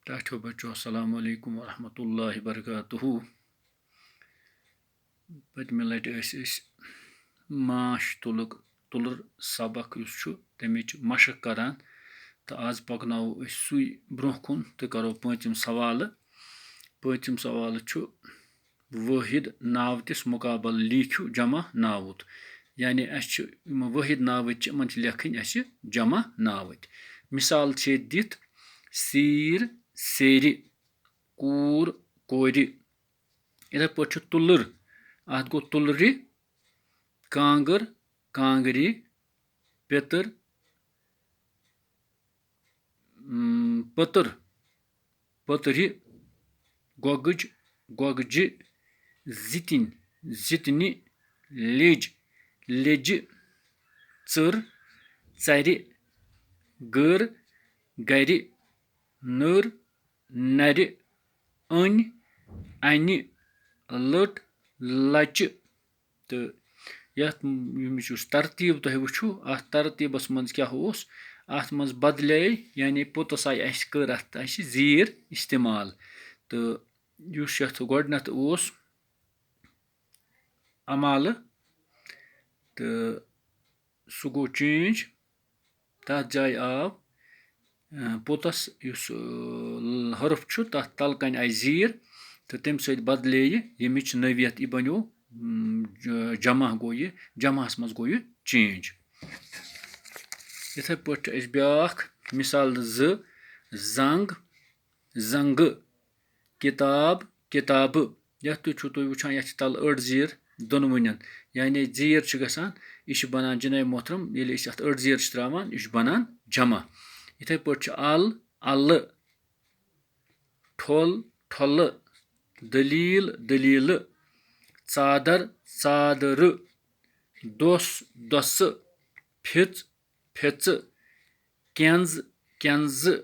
Dato bachcho assalamu alaikum wa rahmatullahi wa barakatuhu. Pătmہِ lटि ٲسۍ माش تُلر سبق یُس چھُ تمِچ مشق کران تہٕ آز پکناوو أسۍ سُے برونٛہہ کُن تہٕ کرو پوٗنٛژِم سوالہٕ. پوٗنٛژِم سوالہٕ چھُ وٲحِد ناوتِس مُقابل لیٖکھِو جمع ناوُت. یعنی اَسہِ چھِ یِم وٲحِد ناوٕتۍ چھِ یِمن چھِ لیکھٕنۍ اَسہِ جمع ناوٕتۍ. مِثال چھِ ییٚتہِ دِتھ سیٖر سیرِ کوٗر کورِ. یِتھَے پٲٹھۍ چھُ تُلٕر اَتھ گوٚو تُلرِ کانٛگٕر کانٛگرِ پیٚتٕر پٔتٕر پٔترِ گۄگٕج گۄگجہِ زِتِنۍ زِتنہِ لیٚج لیٚجہِ ژٔر ژَرِ گٔر گَرِ نٔر نَرِ أنۍ اَنہِ لٔٹ لَچہِ. تہٕ یَتھ ییٚمِچ یُس ترتیٖب تۄہہِ وٕچھو اَتھ ترتیٖبَس منٛز کیٛاہ اوس اَتھ منٛز بدلے یعنی پوٚتُس آیہِ اَسہِ کٔر اَتھ اَسہِ زیٖر اِستعمال. تہٕ یُس یَتھ گۄڈنٮ۪تھ اوس اَمالہٕ تہٕ سُہ گوٚو چینٛج تَتھ جایہِ آو پوٚتَس یُس حرف چھُ تَتھ تَلہٕ کَنۍ آیہِ زیٖر تہٕ تمہِ سۭتۍ بدلے ییٚمِچ نٔویت یہِ بنیو جمع گوٚو یہِ جمعس منٛز گوٚو یہِ چینٛج. یِتھَے پٲٹھۍ چھُ اَسہِ بیٛاکھ مِثال زٕ زنٛگ زنٛگہٕ کِتاب کِتابہٕ. یَتھ تُہۍ چھُو تُہۍ وٕچھان یَتھ چھِ تَلہٕ أڑ زیٖر دۄنوٕنٮ۪ن یعنی زیٖر چھِ گژھان یہِ چھِ بنان جِناب محترم ییٚلہِ أسۍ اَتھ أڑ زیٖر چھِ ترٛاوان یہِ چھُ بنان جمع. یِتھَے پٲٹھۍ چھُ اَل اَلہٕ ٹھوٚل ٹھۄلہٕ دٔلیٖل دٔلیٖلہٕ ژادر ژادرٕ دۄس دۄسہٕ پھِژ پھِژٕ کٮ۪نٛز کٮ۪نٛزٕ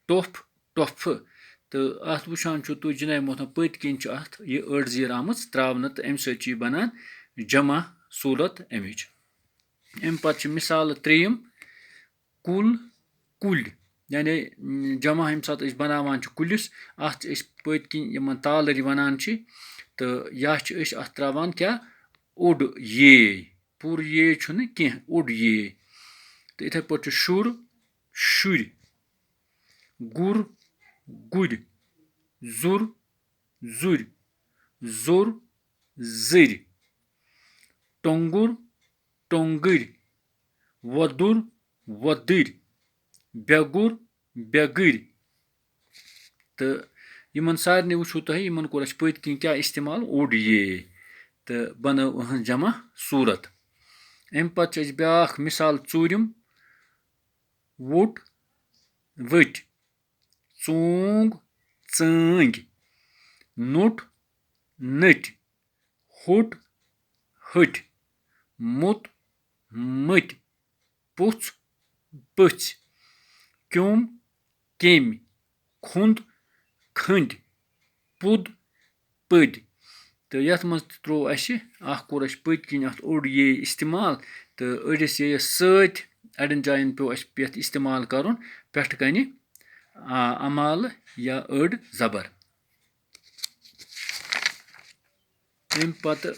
ٹوٚپھ ٹۄپھٕ. تہٕ اَتھ وٕچھان چھُو تُہۍ جِناب محترم پٔتۍ کِنۍ چھُ اَتھ یہِ أڑ زیٖر آمٕژ ترٛاونہٕ تہٕ اَمہِ سۭتۍ چھُ یہِ بنان جمع صوٗرت اَمِچ. اَمہِ پتہٕ چھِ مِثال ترٛیٚیِم کُل کُلۍ. یعنی جمع ییٚمہِ ساتہٕ أسۍ بناوان چھِ کُلِس اَتھ چھِ أسۍ پٔتۍ کِنۍ یِمن تالٕرۍ وَنان چھِ تہٕ یا چھِ أسۍ اَتھ ترٛاوان کیٛاہ اوٚڑ یے پوٗرٕ یے چھُنہٕ کینٛہہ اوٚڑ یے. تہٕ یِتھَے پٲٹھۍ چھُ شُر شُرۍ گُر گُرۍ زُر زُرۍ زوٚر زٔرۍ ٹۄنٛگُر ٹۄنٛگٕرۍ وۄدُر وۄدٕرۍ بٮ۪گُر بٮ۪گٕرۍ. تہٕ یِمن سارنٕے وٕچھو تۄہہِ یِمن کوٚر اَسہِ پٔتۍ کِنۍ کیٛاہ اِستعمال اوٚڑ یے تہٕ بنٲو أہٕنٛز جمع صوٗرت. اَمہِ پتہٕ چھِ اَسہِ بیٛاکھ مِثال ژوٗرِم ووٚٹ ؤٹۍ ژوٗنٛگ ژٲنٛگۍ نوٚٹ نٔٹۍ ہوٚٹ ۂٹۍ موٚت مٔتۍ پوٚژھ پٔژھۍ کیوٚم کیٚمۍ کھوٚنٛد کھٔنٛدۍ پوٚد پٔدۍ. تہٕ یَتھ منٛز تہِ ترٛوو اَسہِ اَکھ کوٚر اَسہِ پٔتۍ کِنۍ اَتھ اوٚڑ یے اِستعمال تہٕ أڑِس ییٚیَس سۭتۍ اَڑٮ۪ن جایَن پیوٚو اَسہِ یَتھ اِستعمال کَرُن پٮ۪ٹھٕ کَنہِ اَمالہٕ یا أڑ زبر. تمہِ پتہٕ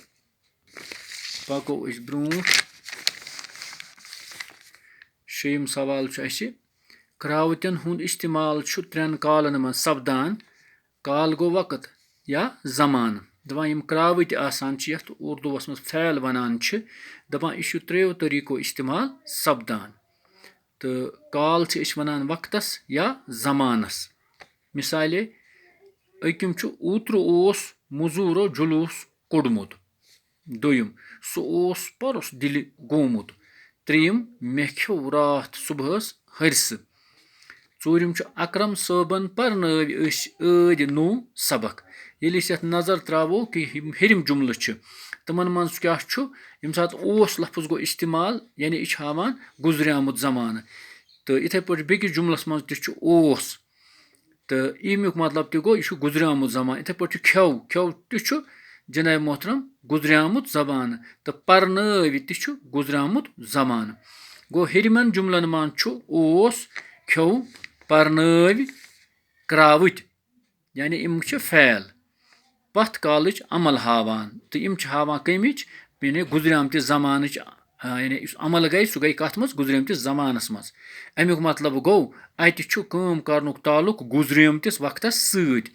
پَکو أسۍ برونٛٹھ. شیٚیِم سوال چھُ اَسہِ کرٛاوتٮ۪ن ہُنٛد اِستعمال چھُ ترٛٮ۪ن کالن منٛز سپدان کال گوٚو وقت یا زمانہٕ. دَپان یِم کرٛاوٕتۍ آسان چھِ یَتھ اُردوٗوَس منٛز فعل وَنان چھِ دَپان یہِ چھُ ترٛیٚیو طٔریٖقو اِستعمال سپدان. تہٕ کال چھِ أسۍ وَنان وقتس یا زمانس. مِثالے أکِم چھُ اوترٕ اوس موٚزوٗرو جُلوٗس کوٚڑمُت. دوٚیِم سُہ اوس پَرُس دِلہِ گوٚمُت. ترٛیٚیِم مےٚ کھیوٚو راتھ صُبحس ۂرسہٕ. ژوٗرِم چھُ اکرم صٲبن پرنٲوۍ أسۍ ٲدۍ نوٚو سبق. ییٚلہِ أسۍ یَتھ نظر ترٛاوو کہِ یِم ہیٚرِم جُملہٕ چھِ تِمن منٛز کیٛاہ چھُ ییٚمہِ ساتہٕ اوس لفظ گوٚو اِستعمال یعنی یہِ چھُ ہاوان گُزریومُت زمانہٕ. تہٕ یِتھَے پٲٹھۍ بیٚکِس جُملس منٛز تہِ چھُ اوس تہٕ اَمیُک مطلب تہِ گوٚو یہِ چھُ گُزریومُت زمانہٕ. یِتھَے پٲٹھۍ چھُ کھٮ۪و کھٮ۪و تہِ چھُ جِناب محترم گُزریومُت زمانہٕ تہٕ پرنٲوۍ تہِ چھُ گُزریومُت زمانہٕ. گوٚو ہیٚرِمٮ۪ن جُملن منٛز چھُ اوس کھٮ۪و پرنٲوۍ क्रावुत यानी इम फैल पथ कालच अमल हावान तो इम हावान कमिच यानी गुजरियामत जमान यानी अमल गई सह गई कत मज गुजरियामत जमानस मज अमुक मतलब गो अत कर्नुक ताल्लुक गुजरियामतिस वक्तस सत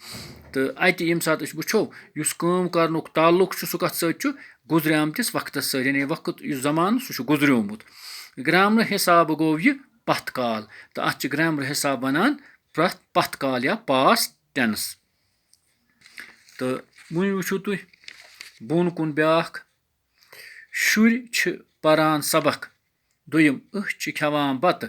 तो अत यम सात वो कर्नुक ताल्लुक सह कत सत गुजरियामतिस वक्तस सत यानी वक्त जमान सह गुजरियोमुत ग्रामर हिसाब गो यह पथ काल तो अत ग्रामर हिसाब वनान पथ काल या पास्ट टेंस तो वह वो तुम बोन कुन ब्याख शुर परान सबक दोयम खेवान बत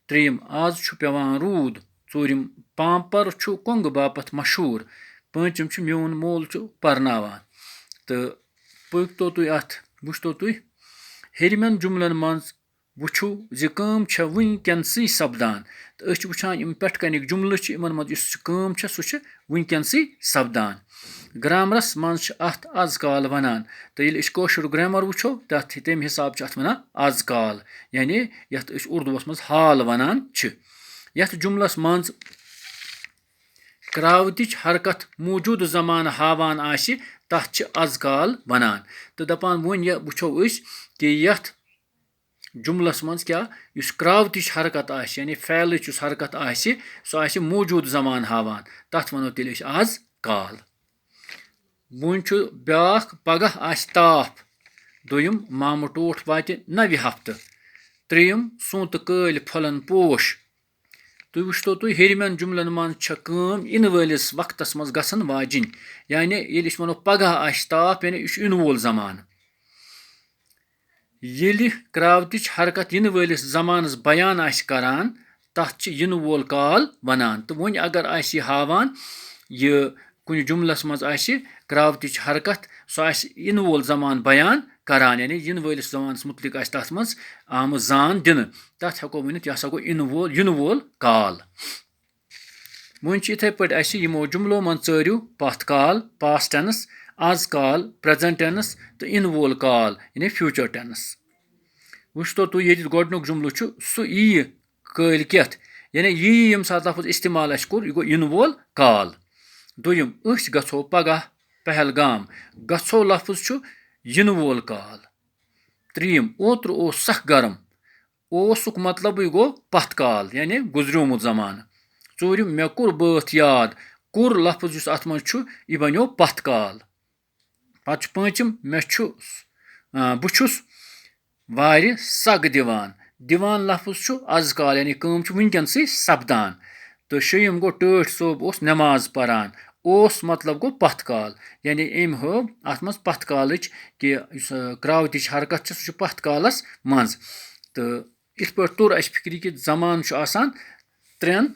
त्रेयम आज पेवान रूद चूरम पाम्पर कोंग बापत मशहूर पंचम मोन मोल परनावान तो पकतो तुम अत वुचतो तुम हेरमेन जुमलन मज वुचु ज वनकनसै सपदान तो वुचान पेट कनिक जुमल इन मज सह वनकनसै सपदान ग्रामरस मज अत आज काल वनान तो ये कशुर ग्रामर वो तम हिसाब अत वनान आज काल यानी ये उर्दूस मज हाल वनान यथ जुमलस मज क्रावतिच हरकत मौजूद जमान हावान आसि तथ आज काल वनान तो दपान वन वो कि यथ जुमलस मज क्या क्रावतिच हरकत आसि यानी फैलच हरकत आसि सह आसि मौजूद जमान हावान तथ वनो तेल आज काल वन ब्याख पगह आसि ताफ दोयम मामू टोठ वात नवि हफ्त त्रेयम सूंत कल फलन पोश तुम वुचतो तुम हेरमेन जुमलन मज इन वलिस वक्तस मज गसन वाजिन यानी ये वनो पगह आसि ताफ यानी यह इन वोल जमान ये क्रावतिच हरकत इन वलिस जमानस बयान आसि करान तथ इन वोल काल वनान तो वन अगर आसि हावान यह कुन जुमलस मज आसि क्रावतिच हरकत सह आसि इन वोल जमान बयान करान यानी इन वलिस जमानस मुतलिक आसि तथ मज आमु जान दिन तथ हेको वनित यह हसा गो इन वोल काल वन इथे पे यमो जुमलो मज चरियो पथ काल पास्ट टेंस आज काल प्रेजेंट टेंस तो इन वोल काल यानी फ्यूचर टेंस वुचतो तुम ये गोडनुक जुमलो सह यी कल केथ यानी यी यम सात लफ्ज इस्तेमाल कोर यह गो इन वोल काल दोयम गो पगह पहलगाम गो लफ्ज इन वोल काल त्रीम ओत्र ओस सख गरम ओसुक मतलब गो पथ काल यानी गुजरियोमुत जमान चूरम मे कोर बात याद कोर लफ्ज अत मज यह बनो पथ काल पत पंचम मे बुछुस वार सग दिवान लफ्ज आज काल यानी कम वनकनसै सपदान तो शेयम गो टठ सोब ओस नमाज परान ओस मतलब गो पथ काल यानी अम हव अत मज पथ कालच कि क्रावतिच हरकत सह पथ कालस मज तो इत पे तुर अस फिक्र कि जमान आसान त्रेन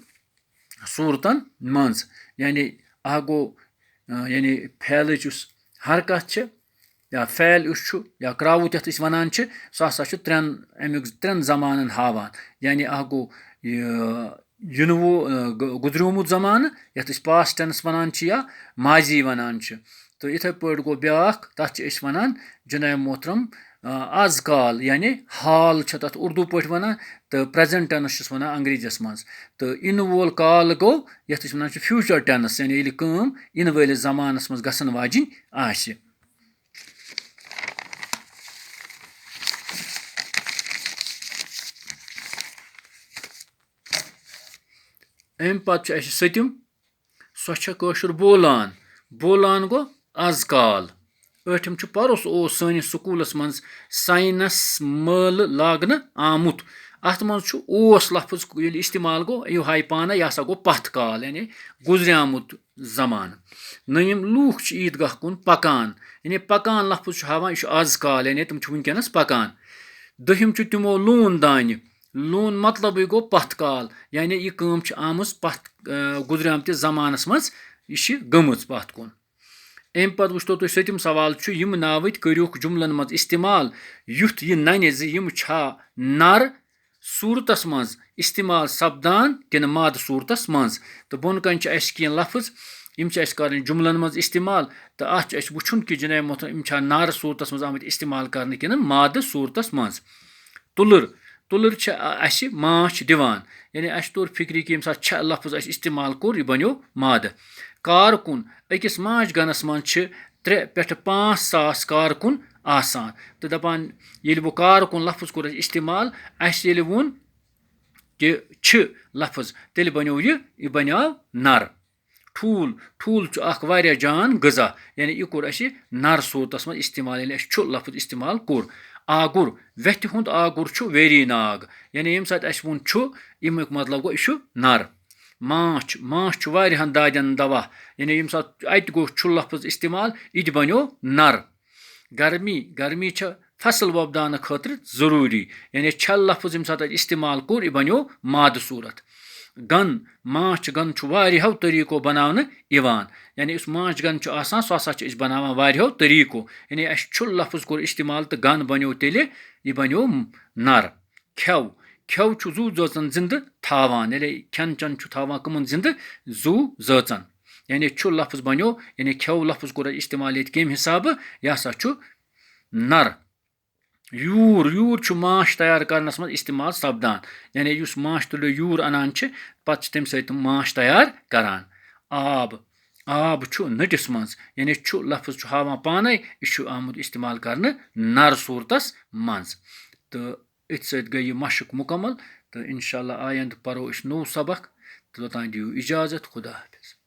सूरतन मज यानी अह गो यानी फैलच हरकत या फैल या क्रावत यथ वनान सह हसा त्रेन जमान हावान यानी अह गो यिनवो गुजरियोमुत जमान यथ पास्ट टेंस वनान या माजी वनान तो इथे पे गो ब्याख तथ वनान जनाब मोहतरम आज काल यानी हाल तथ उर्दू पे वनान तो प्रेजेंट टेंस वनान अंग्रेजीस मज तो इन वोल काल गो यथ वनान फ्यूचर टेंस यानी ये कम इन वलिस जमानस मज गसन वाजिन आसि अम पे सतम सह कशुर बोलान गो आज काल ठम परस ओस सानिस स्कूलस मज साइनस मल लागन आमुत अत मज ओस लफ्ज ये इस्तेमाल गो यह हाई पाना यह हसा गो पथ काल यानी गुजरियामुत जमान नयम लूख ईदगाह कुन पकान यानी पकान लफ्ज हावान यह आज काल यानी तुम वनकनस पकान दहिम तिमो लून दान लून मतलब गो पथ काल यानी यह कम आमज पथ गुजरियामत जमानस मज यह गमच पथ कुन अम पे वुचतो तुम सतम सवाल यम नावत करूक जुमलन मज इस्तेमाल युथ यह नन यम नर सूरतस मज इस्तेमाल सपदान किन माद सूरतस मज तो बोन कन कह लफ्ज यम कर जुमलन मज इस्तेमाल तो अत वुचन कि जनाब मोहतरम यम नर सूरतस मज आमत इस्तेमाल कर किन माद सूरतस मज तुलर तुलर अस माछ दिवान यानी अस तोर फिक्री कि यम सात लफ्ज अस इस्तेमाल कोर यह बनो माद कारकुन अकिस माछ गनस मन 3 पे 5,000 कारकुन आसान तो दपान ये बह कारकुन लफ्ज कोर इस्तेमाल अस ये वोन कि लफ्ज तेल बनो यह बनो नर ठूल ठूल वारिया जान गजा यानी यह कोर अस नर सूरतस मज इस्तेमाल यानी अस लफ्ज इस्तेमाल कोर आगुर वेथ हुंद आगुर वेरी नाग यानी यम सात अस वोन यमुक मतलब गो यह नर माछ माछ वारियाहन दादन दवा यानी यम सात अत गो लफ्ज इस्तेमाल यह बनो नर गर्मी गर्मी फसल वोपदान खतर जरूरी यानी लफ्ज यम सात इस्तेमाल कोर यह बनो माद सूरत गन माछ गन वारियाहो तरीको बनाने इवान यानी उस माछ गन आसान सो हसा बनावान वारियाहो तरीको यानी अस लफ्ज कोर इस्तेमाल तो गन बनो तेले यह बनो नर खेव खेव जू जन जिंद थावान यानी खेन चन थावान कमन जिंद जू जन यानी लफ्ज बनो यानी खेव लफ्ज कोर इस्तेमाल कम हिसाब यह हसा नर यूर यूर माछ तैयार करनस मज इस्तेमाल सपदान यानी उस माछ तुलो यूर अनान पत् तम सत माछ तैयार करान आब आब नटिस मज यानी लफ्ज हावान पाने यह आमुद इस्तेमाल करने नर सूरतस मज तो इत सत गई मशक मुकम्मल तो इंशाल्लाह आयंद परो नो सबक तो तोतान दियो इजाजत खुदा हाफिज।